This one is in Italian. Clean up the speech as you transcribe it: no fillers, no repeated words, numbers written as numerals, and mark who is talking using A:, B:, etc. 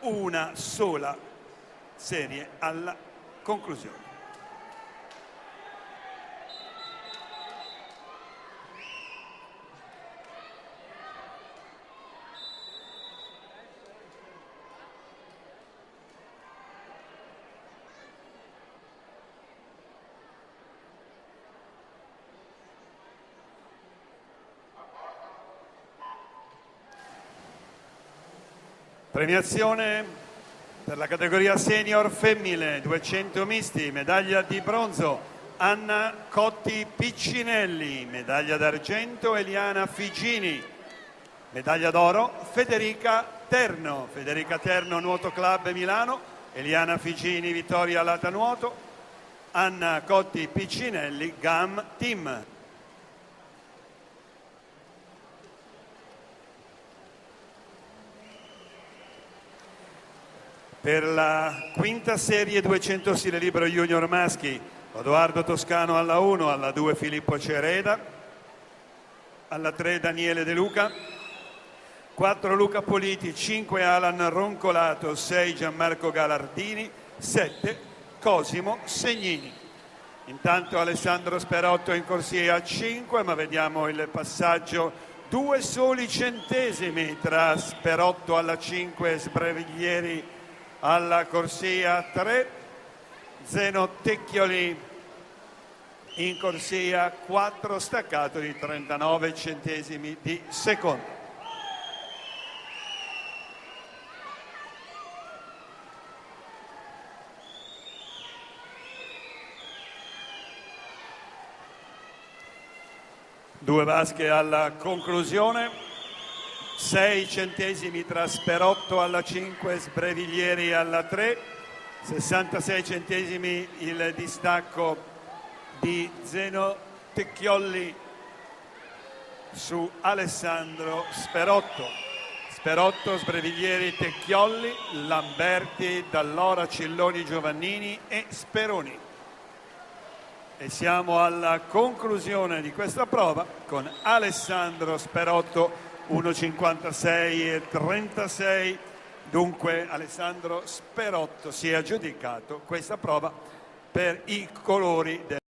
A: una sola serie alla conclusione. Premiazione per la categoria senior femmine 200 misti, medaglia di bronzo Anna Cotti Piccinelli, medaglia d'argento Eliana Figini, medaglia d'oro Federica Terno Nuoto Club Milano, Eliana Figini Vittoria Lata Nuoto, Anna Cotti Piccinelli GAM Team. Per la quinta serie 200 stile libero junior maschi, Edoardo Toscano alla 1, alla 2 Filippo Cereda, alla 3 Daniele De Luca, 4 Luca Politi, 5 Alan Roncolato, 6 Gianmarco Galardini, 7 Cosimo Segnini. Intanto Alessandro Sperotto in corsia a 5, ma vediamo il passaggio 2 soli centesimi tra Sperotto alla 5 e Sbreviglieri alla corsia 3, Zeno Tecchioli in corsia 4, staccato di 39 centesimi di secondo. Due vasche alla conclusione. 6 centesimi tra Sperotto alla 5 e Sbreviglieri alla 3, 66 centesimi il distacco di Zeno Tecchiolli su Alessandro Sperotto. Sperotto, Sbreviglieri, Tecchiolli, Lamberti, Dall'Ora, Cilloni, Giovannini e Speroni. E siamo alla conclusione di questa prova con Alessandro Sperotto 1,56 e 36. Dunque Alessandro Sperotto si è aggiudicato questa prova per i colori del